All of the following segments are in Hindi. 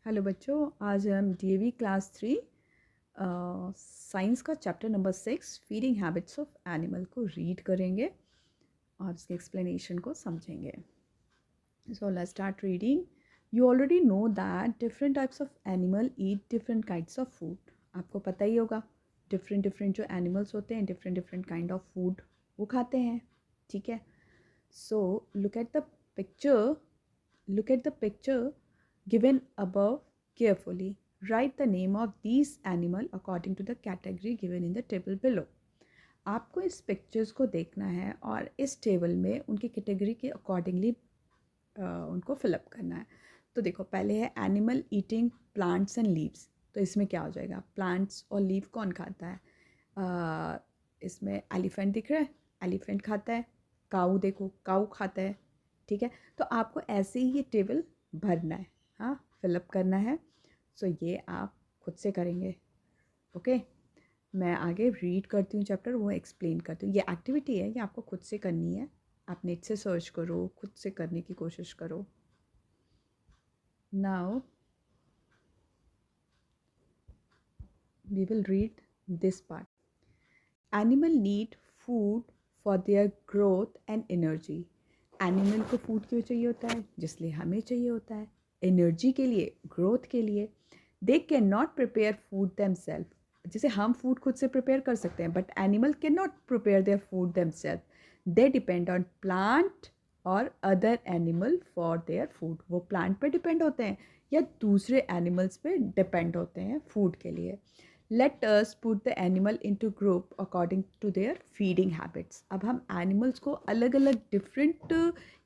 हेलो बच्चों, आज हम डीएवी क्लास 3 साइंस का chapter number 6 feeding habits of animal को रीड करेंगे और उसके एक्सप्लेनेशन को समझेंगे. So let's start reading. You already know that different types of animal eat different kinds of food. आपको पता ही होगा डिफरेंट डिफरेंट जो एनिमल्स होते हैं different different kind of food वो खाते हैं. ठीक है. So look at the picture given above carefully. Write the name of these animal according to the category given in the table below. आपको इस पिक्चर्स को देखना है और इस टेबल में उनकी कैटेगरी के अकॉर्डिंगली उनको फिलअप करना है. तो देखो, पहले है animal eating plants and leaves. तो इसमें क्या हो जाएगा? प्लांट्स और लीव कौन खाता है? इसमें एलिफेंट दिख रहा है, एलिफेंट खाता है. काऊ देखो, काऊ खाता है. ठीक है. तो आपको ऐसे ही ये टेबल भरना है, हाँ, फिलअप करना है. सो ये आप खुद से करेंगे. ओके. मैं आगे रीड करती हूँ चैप्टर, वो एक्सप्लेन करती हूँ. ये एक्टिविटी है, ये आपको खुद से करनी है. आप नेट से सर्च करो, खुद से करने की कोशिश करो. Now we will read this part. Animal need food for their growth and energy. Animal को फूड क्यों चाहिए होता है? जिसलिए हमें चाहिए होता है, एनर्जी के लिए, ग्रोथ के लिए. They can not prepare food themselves. जैसे हम फूड खुद से प्रिपेयर कर सकते हैं, but animal can not prepare their food themselves. They depend on plant और other animal for their food. वो प्लांट पे डिपेंड होते हैं या दूसरे एनिमल्स पे डिपेंड होते हैं फूड के लिए. Let us put the animal into group according to their feeding habits. अब हम एनिमल्स को अलग अलग डिफरेंट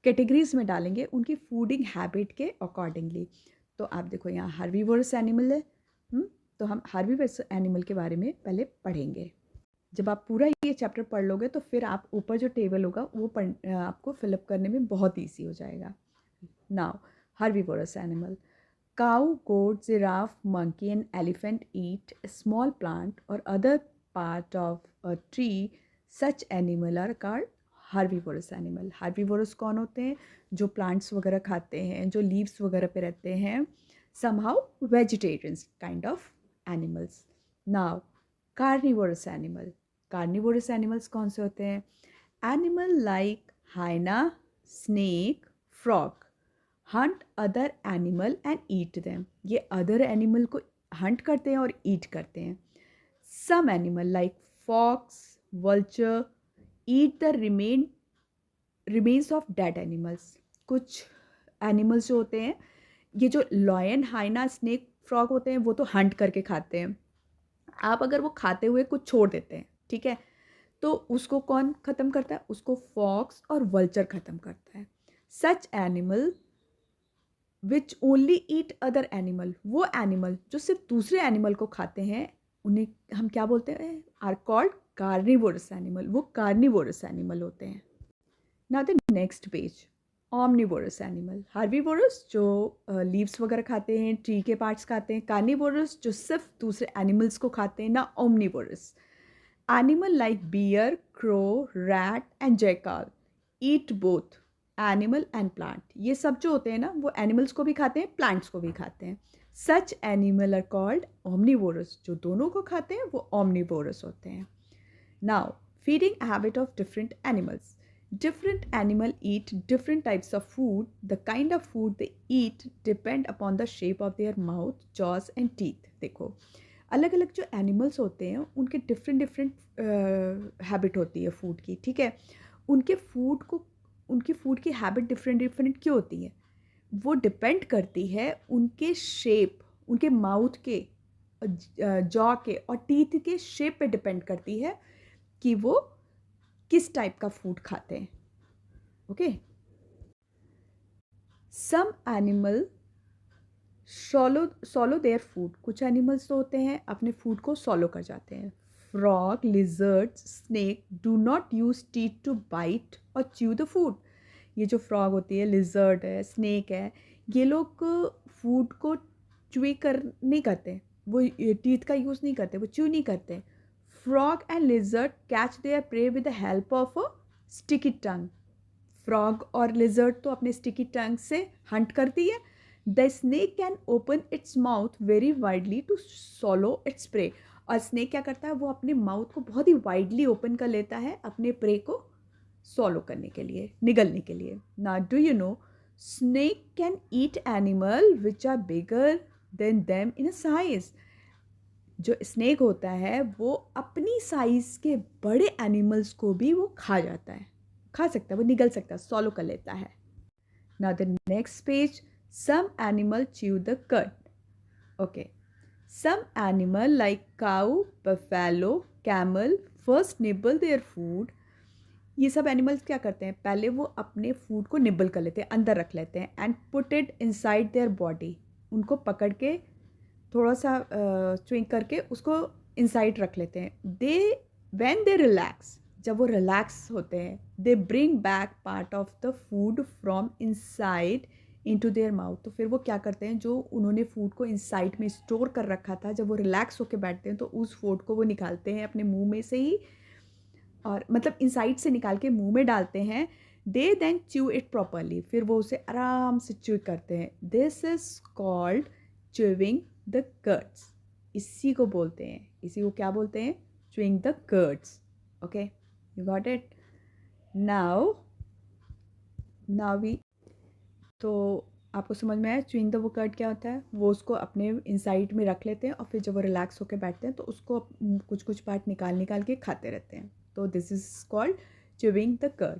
कैटेगरीज में डालेंगे उनकी फूडिंग हैबिट के अकॉर्डिंगली. तो आप देखो, यहाँ हर्बीवोरस एनिमल है. तो हम हर्बीवोरस एनिमल के बारे में पहले पढ़ेंगे. जब आप पूरा ये चैप्टर पढ़ लोगे तो फिर आप ऊपर जो टेबल होगा वो आपको फिलअप करने में बहुत ईजी हो जाएगा. Now herbivorous animal. Cow, goat, giraffe, monkey and elephant eat a small plant or other part of a tree. Such animal are called herbivorous animal. Herbivorous कौन होते हैं? जो plants वगैरह खाते हैं, जो leaves वगैरह पे रहते हैं. Somehow vegetarians kind of animals. Now carnivorous animal. Carnivorous animals कौन से होते हैं? Animal like hyena, snake, frog hunt other animal and eat them. ये अदर एनिमल को हंट करते हैं और ईट करते हैं. Some animal like fox, vulture eat the remains of dead animals. कुछ एनिमल्स जो होते हैं, ये जो लॉयन, हाइना, स्नेक, फ्रॉग होते हैं, वो तो हंट करके खाते हैं. आप अगर वो खाते हुए कुछ छोड़ देते हैं, ठीक है, तो उसको कौन ख़त्म करता है? उसको फॉक्स और वल्चर ख़त्म करता है. Such animal which only eat other animal. वो एनिमल जो सिर्फ दूसरे एनिमल को खाते हैं उन्हें हम क्या बोलते हैं? Are called carnivorous animal. वो कार्निवोरस एनिमल होते हैं. Now the next page. Omnivorous animal. Herbivorous जो लीव्स वगैरह खाते हैं, ट्री के पार्ट्स खाते हैं. कार्निवोरस जो सिर्फ दूसरे एनिमल्स को खाते हैं. ना omnivorous. Animal like bear, crow, rat and jackal eat both animal and plant. ये सब जो होते हैं ना, वो एनिमल्स को भी खाते हैं, प्लांट्स को भी खाते हैं. सच एनिमल आर कॉल्ड ओमनिवोरस. जो दोनों को खाते हैं वो ओमनिवोरस होते हैं. Now feeding habit of different animals. Different animal eat different types of food. The kind of food they eat depend upon the shape of their mouth, jaws and teeth. देखो, अलग अलग जो एनिमल्स होते हैं उनके डिफरेंट हैबिट होती है फूड की. ठीक है. उनकी फूड की हैबिट डिफरेंट डिफरेंट क्यों होती है? वो डिपेंड करती है उनके शेप, उनके माउथ के, जॉ के और टीथ के शेप पे डिपेंड करती है कि वो किस टाइप का फूड खाते हैं. Okay. Some animal swallow their food. कुछ एनिमल्स तो होते हैं अपने फूड को सॉलो कर जाते हैं. Frog, lizards, snake do not use teeth to bite और च्यू द फूड. ये जो फ्रॉग होती है, लिजर्ड है, स्नेक है, ये लोग फूड को नहीं करते. वो टीथ का यूज़ नहीं करते, वो च्यू नहीं करते. Frog and lizard catch their prey with the help of a sticky tongue. Frog और लिजर्ड तो अपने स्टिकी टंग से हंट करती है, the snake can open its mouth very widely to swallow its prey. और स्नेक क्या करता है, वो अपने माउथ को बहुत ही वाइडली ओपन कर लेता है अपने प्रे को सॉलो करने के लिए, निगलने के लिए। ना do you know snake can eat animal which are bigger than them in a size. जो स्नेक होता है वो अपनी साइज के बड़े एनिमल्स को भी वो खा जाता है, खा सकता है, वो निगल सकता है, सॉलो कर लेता है। Now the next page, some animal chew the cud. Okay, some animal like cow, buffalo, camel first nibble their food. ये सब एनिमल्स क्या करते हैं, पहले वो अपने फूड को निबल कर लेते हैं, अंदर रख लेते हैं, and put it inside their body. उनको पकड़ के थोड़ा सा च्विंग करके उसको इनसाइड रख लेते हैं। दे व्हेन दे रिलैक्स, जब वो रिलैक्स होते हैं, they bring back part of the food from inside into their mouth. तो फिर वो क्या करते हैं, जो उन्होंने फूड को इनसाइड में स्टोर कर रखा था, जब वो रिलैक्स होकर बैठते हैं तो उस फूड को वो निकालते हैं अपने मुंह में से ही, और मतलब इनसाइड से निकाल के मुंह में डालते हैं। They then chew it properly, फिर वो उसे आराम से च्यू करते हैं। This is called chewing the curds. इसी को बोलते हैं, इसी को क्या बोलते हैं, chewing the curds. Okay, you got it. Now we, तो आपको समझ में आया च्यूइंग द वो कर्ड क्या होता है। वो उसको अपने इनसाइड में रख लेते हैं और फिर जब वो रिलैक्स होकर बैठते हैं तो उसको कुछ कुछ पार्ट निकाल के खाते रहते हैं। तो this is called chewing the curd.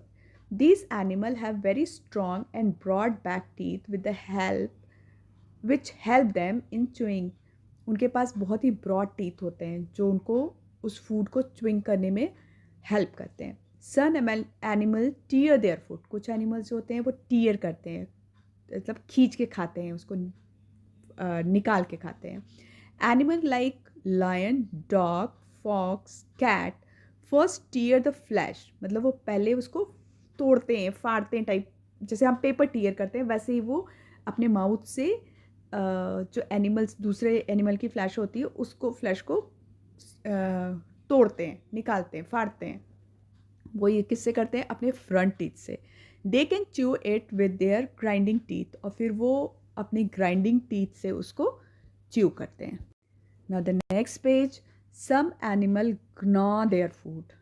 These animals have very strong and broad back teeth with the help which help them in chewing. उनके पास बहुत ही ब्रॉड टीथ होते हैं जो उनको उस फूड को च्विंग करने में हेल्प करते हैं। Some animal tear their food. कुछ एनिमल्स जो होते हैं वो टीयर करते हैं, मतलब खींच के खाते हैं उसको, निकाल के खाते हैं। Animal like lion, dog, fox, cat first tear the flesh, मतलब वो पहले उसको तोड़ते हैं, फाड़ते हैं, टाइप जैसे हम पेपर टीयर करते हैं वैसे ही वो अपने माउथ से जो एनिमल्स, दूसरे एनिमल की फ्लैश होती है उसको, फ्लैश को तोड़ते हैं, निकालते हैं, फाड़ते हैं। वो ये किससे करते हैं, अपने फ्रंट टीथ से। They can chew it with their grinding teeth, और फिर वो अपनी ग्राइंडिंग टीथ से उसको च्यू करते हैं। Now the next page, some animal gnaw their food.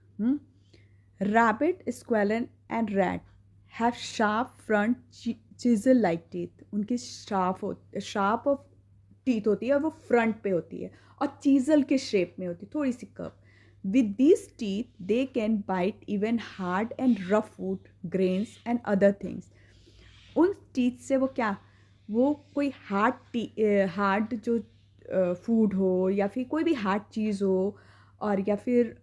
Rabbit, squirrel and rat have sharp front chisel like teeth. उनकी शार्प ऑफ टीथ होती है और वो फ्रंट पे होती है और चीजल के शेप में होती है, थोड़ी सी curve. With these teeth, they can bite even hard and rough food, grains and other things. उन टीथ से वो क्या, वो कोई हार्ड जो फूड हो या फिर कोई भी हार्ड चीज़ हो, और या फिर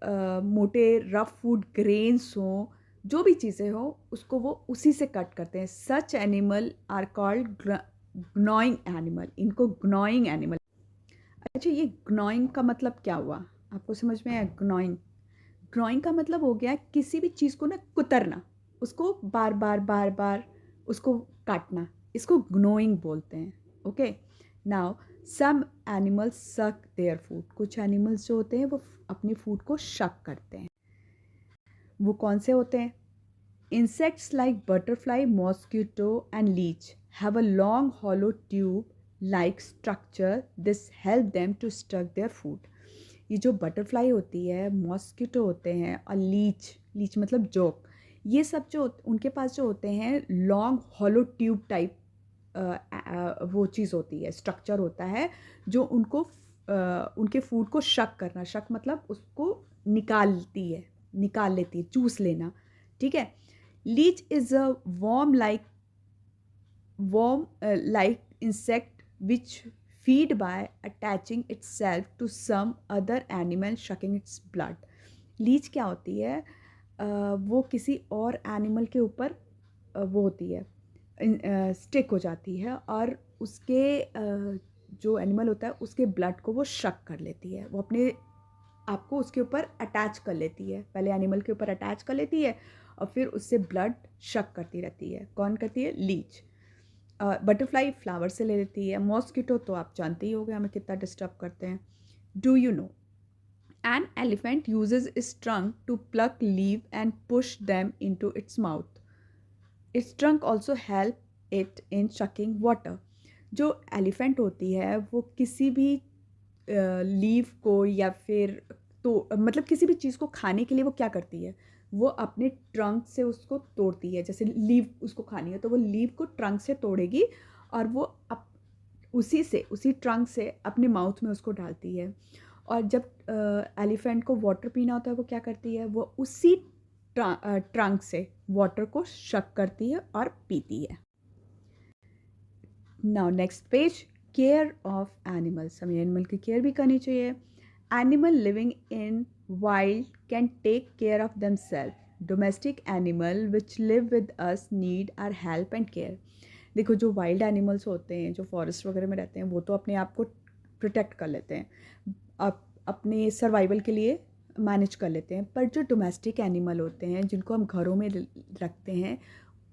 मोटे रफ फूड ग्रेन्स हो, जो भी चीज़ें हो उसको वो उसी से कट करते हैं। सच एनिमल आर कॉल्ड ग्नॉइंग एनिमल, इनको ग्नॉइंग एनिमल। अच्छा, ये ग्नॉइंग का मतलब क्या हुआ, आपको समझ में आया? ग्नॉइंग का मतलब हो गया किसी भी चीज़ को ना कुतरना, उसको बार बार उसको काटना, इसको ग्नोइंग बोलते हैं। ओके, नाउ सम एनिमल्स सक देयर फूड। कुछ एनिमल्स जो होते हैं वो अपने फूड को शक करते हैं। वो कौन से होते हैं? Insects like butterfly, mosquito and leech have a long hollow tube like structure, this help them to stuck their food. ये जो बटरफ्लाई होती है, मॉस्किटो होते हैं और लीच मतलब जोक, ये सब जो उनके पास जो होते हैं लॉन्ग हॉलो ट्यूब टाइप वो चीज़ होती है, स्ट्रक्चर होता है जो उनको उनके फूड को शक करना, शक मतलब उसको निकाल लेती है, चूस लेना। ठीक है। Leech is a worm like insect which feed by attaching itself to some other animal sucking its blood. Leech क्या होती है? वो किसी और एनिमल के ऊपर वो होती है, स्टिक हो जाती है और उसके जो एनिमल होता है उसके ब्लड को वो शक कर लेती है, वो अपने आपको उसके ऊपर अटैच कर लेती है, पहले एनिमल के ऊपर अटैच कर लेती है और फिर उससे ब्लड शक करती रहती है। कौन करती है? लीच। बटरफ्लाई फ्लावर से ले लेती है। मॉस्किटो तो आप जानते ही होंगे हमें कितना डिस्टर्ब करते हैं। Do you know an elephant uses its trunk to pluck leave and push them into its mouth. Its trunk also help it in sucking water. जो एलिफेंट होती है वो किसी भी लीव को या फिर तो मतलब किसी भी चीज़ को खाने के लिए वो क्या करती है, वो अपने ट्रंक से उसको तोड़ती है। जैसे लीव उसको खानी है तो वो लीव को ट्रंक से तोड़ेगी और वो उसी ट्रंक से अपने माउथ में उसको डालती है। और जब एलिफेंट को वाटर पीना होता है वो क्या करती है, वो उसी ट्रंक से वाटर को शक करती है और पीती है। Now next page, care of animals. हमें एनिमल की केयर भी करनी चाहिए। Animal living in wild can take care of themself. Domestic animal which live with us need our help and care. देखो जो वाइल्ड एनिमल्स होते हैं जो फॉरेस्ट वगैरह में रहते हैं वो तो अपने आप को प्रोटेक्ट कर लेते हैं, अपने सर्वाइवल के लिए मैनेज कर लेते हैं, पर जो डोमेस्टिक एनिमल होते हैं जिनको हम घरों में रखते हैं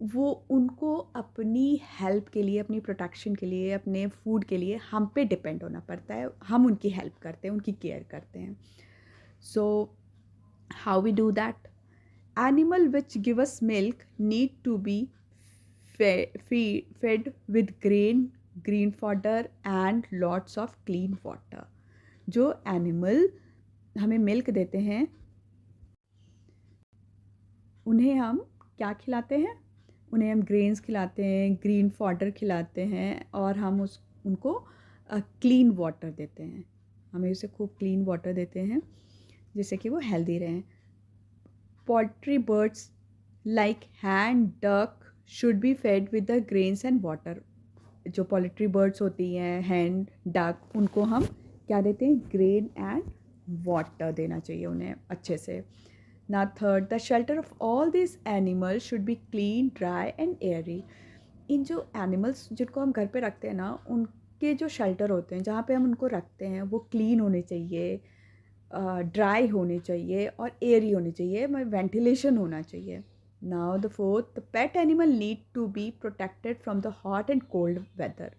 वो उनको अपनी हेल्प के लिए, अपनी प्रोटेक्शन के लिए, अपने फूड के लिए हम पे डिपेंड होना पड़ता है। हम उनकी हेल्प करते हैं, उनकी केयर करते हैं। So how we do that? Animal which give us milk need to be fed with green fodder and lots of clean water। जो एनिमल हमें मिल्क देते हैं उन्हें हम क्या खिलाते हैं? उन्हें हम ग्रेन्स खिलाते हैं, ग्रीन फॉडर खिलाते हैं और हम उनको क्लीन वाटर देते हैं। हमें उसे खूब क्लीन वाटर देते हैं जिससे कि वो हेल्दी रहें। Poultry birds like hen, duck should be fed with the grains and water. जो पोल्ट्री बर्ड्स होती हैं, हैन, डक, उनको हम क्या देते हैं? ग्रेन एंड वाटर देना चाहिए उन्हें अच्छे से। ना third, the shelter of all this animals should be clean, dry and airy. इन जो एनिमल्स जिनको हम घर पे रखते हैं ना, उनके जो शेल्टर होते हैं जहाँ पे हम उनको रखते हैं वो क्लीन होने चाहिए, ड्राई होने चाहिए और एयरी होने चाहिए, वेंटिलेशन होना चाहिए। Now the fourth, the pet animal need to be protected from the hot and cold weather.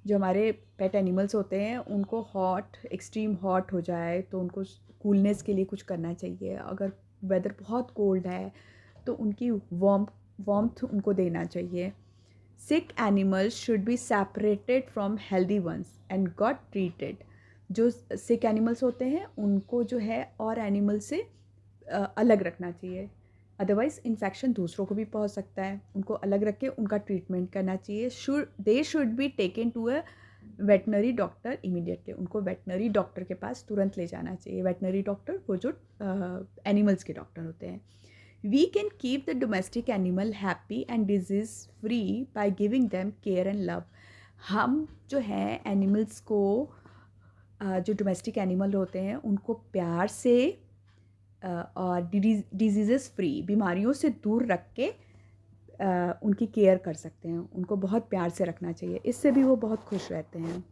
जो हमारे पेट एनिमल्स होते हैं उनको एक्सट्रीम हॉट हो जाए तो उनको कूलनेस के लिए कुछ करना चाहिए। अगर वेदर बहुत कोल्ड है तो उनकी वार्मथ उनको देना चाहिए। Sick animals should be separated from healthy ones and got treated. जो सिक एनिमल्स होते हैं उनको जो है और एनिमल से अलग रखना चाहिए, अदरवाइज़ इन्फेक्शन दूसरों को भी पहुंच सकता है। उनको अलग रख के उनका ट्रीटमेंट करना चाहिए। They should be taken to a veterinary doctor immediately. उनको वेटनरी डॉक्टर के पास तुरंत ले जाना चाहिए। वेटनरी डॉक्टर वो जो एनिमल्स के डॉक्टर होते हैं। We can keep the domestic animal happy and disease free by giving them care and love. हम जो है एनिमल्स को जो डोमेस्टिक एनिमल होते हैं उनको प्यार से और डिजीज़ फ्री, बीमारियों से दूर रख के उनकी केयर कर सकते हैं। उनको बहुत प्यार से रखना चाहिए, इससे भी वो बहुत खुश रहते हैं।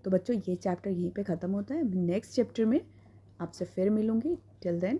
तो बच्चों ये चैप्टर यहीं पे ख़त्म होता है। नेक्स्ट चैप्टर में आपसे फिर मिलूँगी। Till then